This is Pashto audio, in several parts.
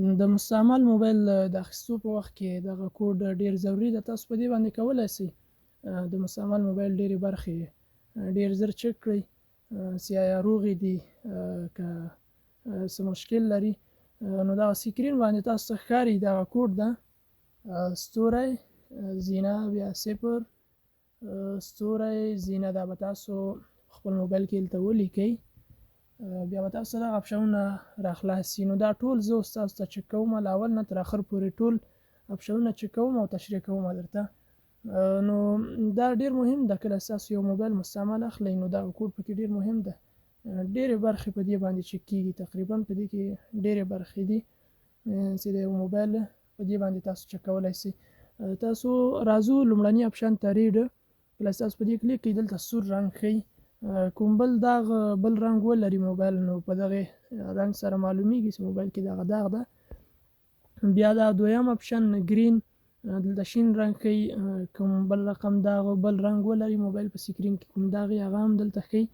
د مستعمل موبایل د اخیستو په وخت کې دغه کوډ ډیر ضروري ده. تاسو په دې باندې کولی شئ د مستعمل موبایل ډیرې برخې ډیر زر چک کړئ چې آیا روغې دي که څه مشکل لري. نو دغه سکرین باندې تاسو ته ښکاري دغه کوډ ده ستوری زینه بیا صفر ستوری زینه. دا به تاسو خپل موبایل کې دلته ولیکئ بیا به تاسو دغه اپشنونه راخلاصي. نو دا ټول زه اوس تاسو ته چک کوم له اول نه تر اخر پورې ټول اپشنونه چک کوم او تشریح کوم درته. نو دا ډیر مهم ده کله تاسو یو موبایل مستعمل اخلئ نو دا کوډ پکې ډیر مهم ده. ډیرې برخې په دې باندې چک کیږي تقریبا په دې کې ډیرې برخې دي چې د یو موبایل په دې باندې تاسو چک کولی شئ. تاسو راځو لومړني اپشن ته ریډ. کله تاسو په دې کلیک کړئ دلته سور رنګ ښیي کوم بل داغ بل رنګ ولري موبایل نو په دغه رنګ سره معلومیږي چې موبایل کې دغه داغ ده. بیا دا دویم اپشن گرین دلته شین رنګ ښیي کوم بل رقم داغ بل رنګ ولري موبایل په سکرین کې کوم داغ هغه هم دلته ښیي.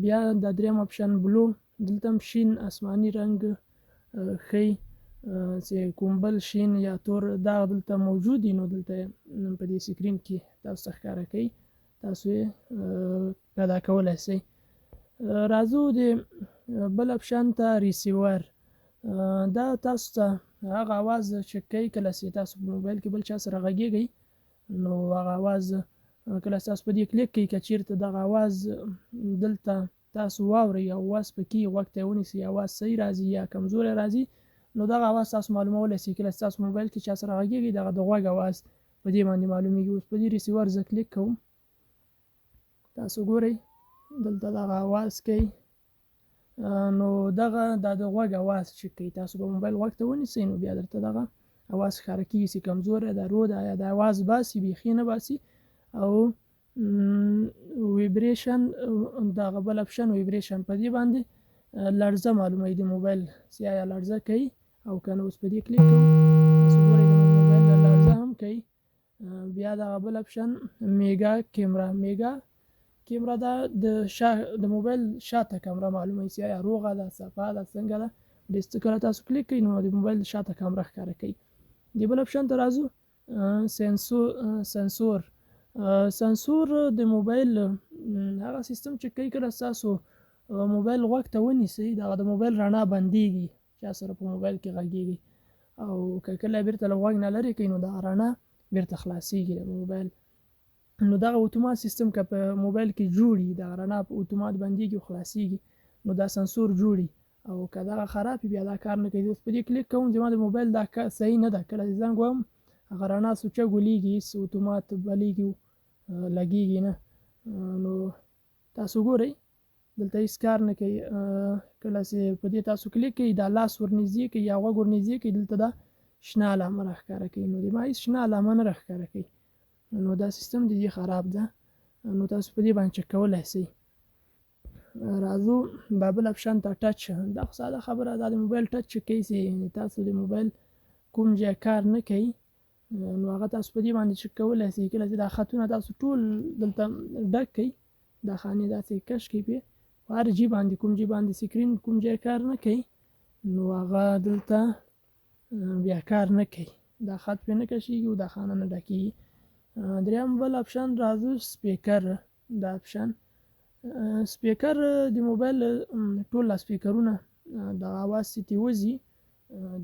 بیا دا دریم اپشن بلو دلته هم شین آسماني رنګ ښیي چې کوم بل شین یا تور داغ دلته موجود دي نو دلته په دې سکرین کې تاسو ته ښکاره کوي تاسو یې پیدا کولی شئ. راځو د بل اپشن ته ریسیور. دا تاسو ته هغه اواز چک کوي کله چې تاسو په موبایل کې بل چا سره غږیږئ نو هغه اواز کله تاسو په دې کلیک کوئ که چیرته دغه اواز دلته تاسو واورئ او اواز پکې غوږ ته یې ونیسئ اواز صحیح راځي یا کمزوری راځي نو دغه اواز تاسو معلومولی شئ. کله چې تاسو موبایل کې چا سره غږیږئ دغه د غوږ اواز په دې باندې معلومیږي. اوس په دې ریسیور زه کلیک کوم تاسو ګورئ دلته دغه اواز کوي نو دغه د غوږ اواز چې کوي تاسو په موبایل غوږ ته ونیسئ نو بیا درته دغه اواز ښکاره کېږي چې کمزوری ده رو ده یا د اواز باسي بیخي نه باسي. او ویبریشن دغه بل اپشن ویبریشن په دې باندې لړزه معلوموي د موبایل چې آیا لړزه کوي او که نه. اوس په دې کلیک کوم تاسو ګورئ د موبایل لړزه هم کوي. بیا دغه بل اپشن میګا کیمرا. میګا کیمرا دا د موبایل شاته کامره معلوموي چې آیا روغه ده صفا ده څنګه ده. کله تاسو کلیک کوئ نو د موبایل شاته کامره ښکاره کوي. د بل اپشن ته راځو سنسور د موبایل هغه سیستم چې کوي کله تاسو موبایل غوږ ته ونیسئ دغه د موبایل رڼا بندیږي چا سره په موبایل کې غږیږي او که کله بیرته له غوږ نه لرې کوي نو دغه رڼا بیرته خلاصیږي د موبایل. نو دغه اتومات سیستم که په موبایل کې جوړي دغه رڼا په اتومات بندیږي او خلاصیږي نو دا سنسور جوړي او که دغه خراب بیا دا کار نه کوي. اوس په دې کلیک کوم چې ما د موبایل دا صحیح نه ده کله چې زنګ وهم هغه رڼا سوچه ګلیږي اتومات بلیږي لګیږي نه. نو تاسو ګورئ دلته هیڅ کار نه کوي. کله چې په دې تاسو کلیک کوئ دا لاس ورنږدې کوي یا غوږ ورنږدې کوي دلته دا شنه علامه راښکاره کوي نو د ما هیڅ شنه علامه نه راښکاره کوي نو دا سیستم د دې خراب ده نو تاسو په دې باندې چک کولی شئ. راځو دا بل اپشن ته ټچ. دا خو ساده خبره دا د موبایل ټچ چې کوي چې تاسو د موبایل کوم ځای کار نه کوي نو هغه تاسو په دې باندې چک کولی شئ. کله چې دا خطونه تاسو ټول دلته ډک کوي دا خانې داسې کش کوي په هر جي باندې کوم جي باندې سکرین کوم ځای کار نه کوي نو هغه دلته بیا کار نه کوي دا خط پې نه کشیږي او دا خانه نه ډکیږي. دریم بل اپشن راځو سپیکر. دا اپشن سپیکر د موبایل ټول سپیکرونه د اواز چې وځي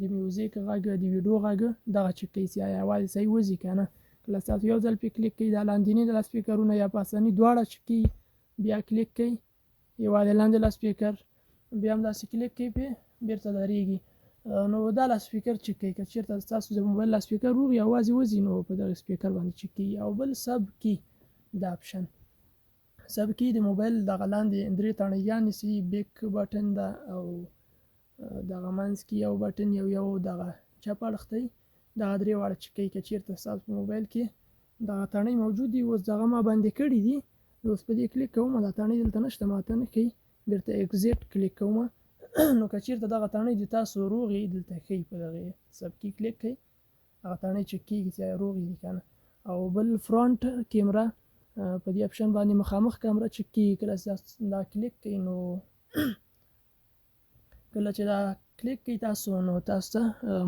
د میوزیک غږ د ویډیو غږ دغه چک کوي چې آیا اواز صحیح وځي که نه. کله تاسو یو ځل پې کلیک کوئ دا لاندیني د سپیکرونه یا پاسني دواړه چک کوي بیا کلیک کوئ یوه د لاندې سپیکر بیا هم داسې کلیک کوي پې بیرته درېږي نو دا سپیکر چک کوي. که چېرته ستاسو د موبایل سپیکر روغ یا اواز وځي نو په دغه سپیکر باندې چک کیږي. او بل سب کی دا اپشن سب کی د موبایل دغه لاندې درې تڼیانې چې بیک بټن ده او دغه منځ کې یو بټن یو دغه چپ اړخ دی دغه درې واړه چک کوي. که چېرته ستاسو په موبایل کې دغه تڼۍ موجود دي اوس دغه ما بندې کړي دي اوس په دې کلیک کوم دا تڼۍ دلته نشته ماته نه کوي بیرته اکزیټ کلیک کوم نو که چېرته دغه تڼۍ د تاسو روغې دلته ښیي په دغه سب کی کلیک کوي هغه تڼۍ چک کېږي چې روغې دي که نه. او بل فرانټ کیمرا په دې اپشن باندې مخامخ کامره چک کېږي. کله چې دا کلیک کوي نو کله چې دا کلیک کوي تاسو نو تاسو ته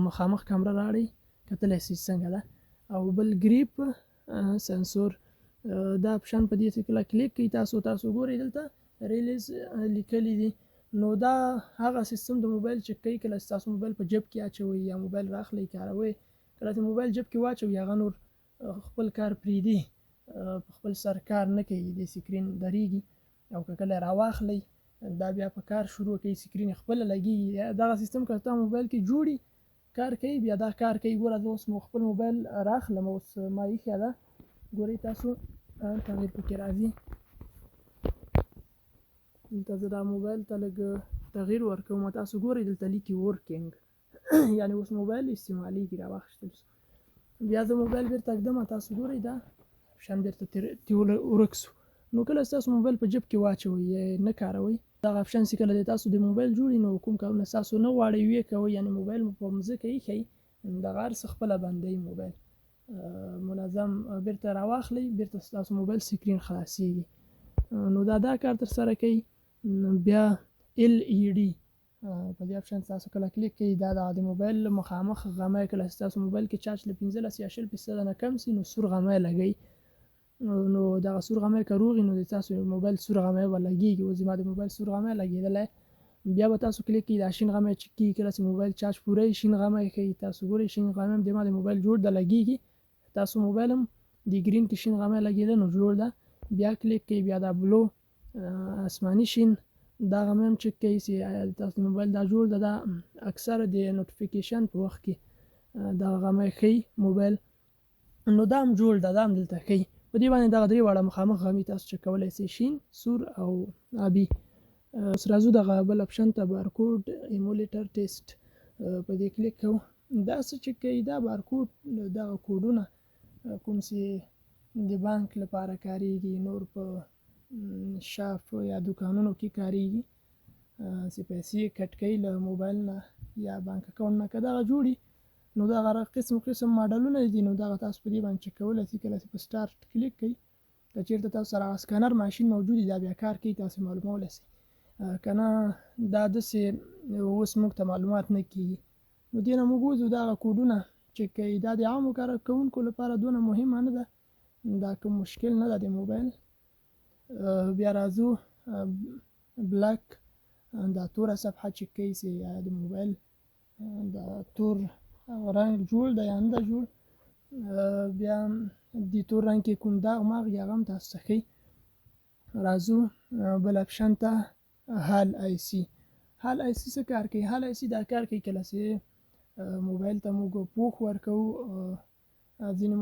مخامخ کیمره راړي کتلی شئ څنګه ده. او بل ګریپ سنسور دا اپشن په دې چې کله کلیک کوي تاسو ګورئ دلته ریلیز لیکلی دي. نو دا هغه سیستم د موبایل چې کوي کله تاسو موبایل په جیب کې اچوئ یا موبایل راخلئ کاروئ، کله چې موبایل جیب کې واچوئ هغه نور خپل کار پرېږدي، په خپل سر کار نه کوي، د سکرین درېږي. او که کله راواخلئ دا بیا په کار شروع کوي، سکرین خپله لګېږي. دغه سیستم که ستا موبایل کې جوړي کار کوي بیا دا کار کوي. ګوره زه اوس خپل موبایل راخلم، اوس ما ایښې ده، ګورئ تاسو تغیر پکې راځي. دلته زه دا موبایل ته لږ تغیر ورکوم، تاسو ګورئ دلته لیکي ورکینګ یعنې اوس موبایل استعمالیږي، راواخیستل شو. بیا زه موبایل بیرته ږدم، تاسو ګورئ دا اپشن بیرته ورک شو. نو کله ستاسو موبایل په جیب کې واچوئ یا نه کاروئ، دغه اپشن چې کله تاسو د موبایل جوړي نو کوم کارونه ستاسو نه غواړئ ویې کوئ، یعنې موبایل مو په مځکه ایښئ، دغه هر څه خپله بندوي موبایل منظم بیرته راواخلئ، بیرته ستاسو موبایل سکرین خلاصیږي. نو دا کار تر سره کوي. بیا LED په دې اپشن تاسو کله کلیک کوئ دا د موبایل مخامخ غمی کله ستاسو موبایل کې چارج له 15 یا 20% نه کم سي نو سور غمی لګوي. نو دغه سور غمی که روغ وي نو د تاسو موبایل سور غمی به لګېږي. اوس زما د موبایل سور غمی لګېدلی، بیا به تاسو کلیک کوئ دا شین غمی چې کېږي کله چې موبایل چارج پوره وي شین غمی ښیي. تاسو ګورئ شین غمی هم ما د موبایل جوړ ده لګېږي، تاسو موبایل هم د ګرین کې شین غمی لګېده نو جوړ ده. بیا کلیک کوئ بیا دا بلو آسماني شین دا غمی هم چک کوئ چې تاسو موبایل دا جوړ ده. دا اکثره د نوټیفیکیشن په وخت کې دغه غمی ښیي موبایل، نو دا هم جوړ ده، دا هم دلته ښیي. په دې باندې دغه درې واړه مخامخ غمي تاسو چک کولی شئ، شین، سور او آبي. اوس راځو دغه بل اپشن ته بارکوډ ایمولیټر ټیسټ په دې کلیک کوو. دا څه چک کوي، دا بارکوډ دغه کوډونه کوم چې د بانک لپاره کاریږي، نور په شاپ یا دوکانونو کې کاریږي چې پیسې کټ کوي له موبایل نه یا بانک اکاونټ نه، که دغه جوړي نو دغه قسم ماډلونه دي. نو دغه تاسو په دې باندې چک کولی شئ. کله چې په سټارټ کلیک کوئ که چېرته تاسو سره سکانر ماشین موجود وي دا بیا کار کوي، تاسو معلومولی شئ، که نه دا داسې اوس موږ ته معلومات نه کېږي. نو دې نه موږ وځو دغه کوډونه چک کوي. دا د عامو کارکوونکو لپاره دونه مهمه نه ده، دا کوم مشکل نه ده د موبایل. بیا راځو بلاک دا توره صفحه چک کوي چې د موبایل دا تور رنګ جوړ ده یا نه ده جوړ. بیا د تور رنګ کې کوم داغ ماغ یا هغه هم تاسو ته ښیي. راځو بل اپشن ته هال آی سی. هال آی سی څه کار کوي؟ هال آی سی دا کار کوي کله چې موبایل ته موږ پوښ ورکوو، ځینې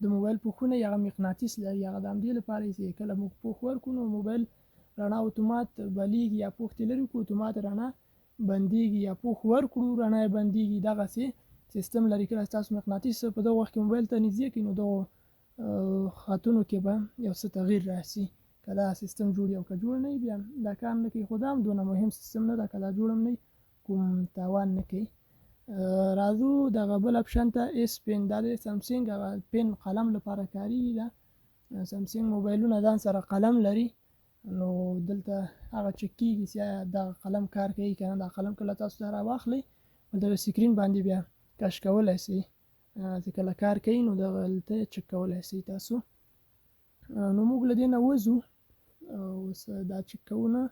د موبایل پوښونه هغه مقناطیس لري، هغه د همدې لپاره چې کله موږ پوښ ورکړو نو موبایل رڼا اتومات بلیږي، یا پوښ ترې لرې کړو اتومات رڼا بندېږي، یا پوښ ورکړو رڼا یې بندېږي. دغسې سیستم لري. کله ستاسو مقناطیس په دغه وخت کې موبایل ته نږدې کړئ نو دغو خطونو کې به یو څه تغییر راشي، که دا سیستم جوړ او که جوړ نه وي بیا دا کار نه کوي. خو دا هم دونه مهم سیستم نه ده، که دا جوړ هم نه وي کوم تاوان نه کوي. راځو دغه بل اپشن ته ایس پین. دا د سامسنګ هغه پین قلم لپاره کاریږي. دا سامسنګ موبایلونه ځان سره قلم لري، نو دلته هغه چک کېږي چې آیا دغه قلم کار کوي که نه. دا قلم کله تاسو ته راواخلئ دغه سکرین باندې بیا کش کولی شئ، چې کله کار کوي نو دغلته چک کولی شئ تاسو. نو موږ له دې نه وځو. اوس دا چک کوونه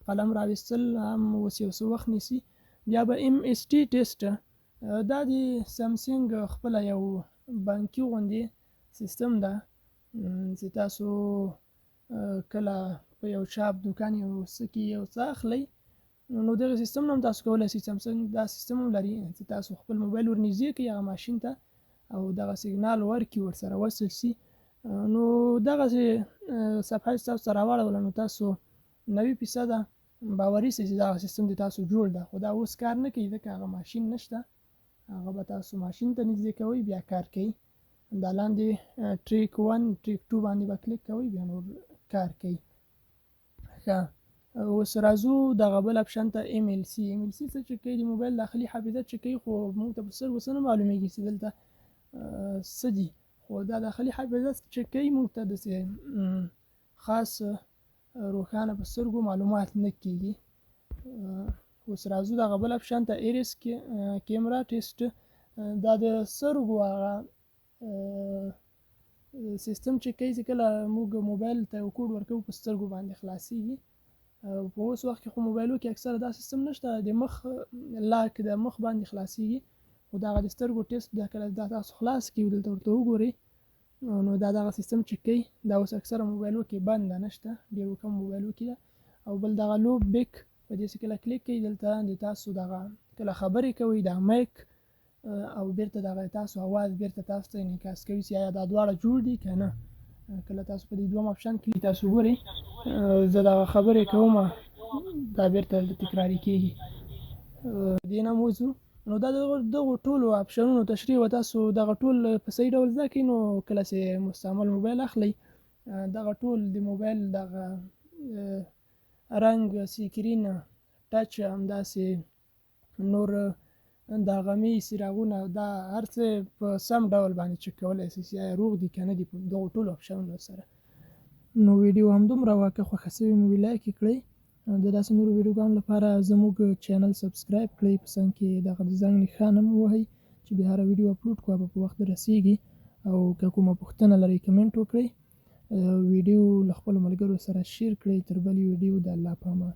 قلم راویستل هم اوس یو څه وخت نیسي. بیا به ایم اس ټي ټیسټ، دا د سامسنګ خپله یو بانکي غوندې سیستم ده چې تاسو کله په یو شاپ دوکان یو څه کې یو څه اخلئ نو دغه سیستم نه هم تاسو کولی شئ. سامسنګ دا سیستم هم لري چې تاسو خپل موبایل ورنږدې کړئ هغه ماشین ته او دغه سیګنال ورکړي ورسره وصل شي. نو دغسې صفحه چې تاسو ته راواړوله نو تاسو 90% باوري شئ چې دغه سیستم د تاسو جوړ ده. خو دا اوس کار نه کوي ځکه هغه ماشین نشته، هغه به تاسو ماشین ته نږدې کوئ بیا کار کوي. دا لاندې ټریک 1 ټریک 2 باندې به کلیک کوئ بیا نور کار کوي. ښه، اوس راځو دغه بل اپشن ته ایم ایل سی. ایم ایل سی څه چک کوي؟ د موبایل داخلي حافظه چک کوي، خو موږ ته په سترګو څه نه معلومیږي چې دلته څه دي. خو دا داخلي حافظه چک کوي، موږ ته داسې خاص روښانه په سترګو معلومات نه کېږي. اوس راځو دغه بل اپشن ته ایریس کیمرا ټیسټ. دا د سترګو هغه سیستم چې کوي چې کله موږ موبایل ته یو کوډ ورکوو په سترګو باندې خلاصیږي. په اوس وخت کې خو موبایلو کې اکثره دا سیستم نشته، د مخ لاک د مخ باندې خلاصیږي، خو دغه د سترګو ټیسټ دا کله دا تاسو خلاص کړئ دلته ورته وګورئ نو دا دغه سیستم چې کوي دا اوس اکثره موبایلو کې بند ده، نشته، ډېرو کم موبایلو کې ده. او بل دغه لو بیک په دې چې کله کلیک کوئ دلته د تاسو دغه کله خبرې کوئ دا مایک او بیرته دغه تاسو اواز بیرته تاسو ته انعکاس کوي چې آیا دا دواړه جوړ دي که نه. کله تاسو په دې دوم اپشن کې تاسو ګورئ زه دغه خبرې کوم دا بیرته تکراري کېږي. دې نه موضوع نو دا دغه ټولو اپشنونو تشریح و تاسو دغه ټول په صحیح ډول زده کړئ. نو کله چې مستعمل موبایل اخلئ دغه ټول د موبایل دغه رنګ، سکرین، ټچ، همداسې نور د غمي څراغونه دا هر څه په سم ډول باندې چک کولی شئ چې آیا روغ دي که نه دي په دغو ټولو اپشنونو سره. نو ویډیو همدومره وه، که خوښه شوې مو لایک یې کړئ. د داسې نورو ویډیوګانو لپاره زموږ چینل سبسکرایب کړئ، په څنګ کې دغه د زنګ نښان هم ووهئ چې بیا هره ویډیو اپلوډ کړو هغه په وخت رسیږي. او که کومه پوښتنه لرئ کمنټ وکړئ. ویډیو له خپلو ملګرو سره شیر کړئ. تر بلې ویډیو د الله په امان.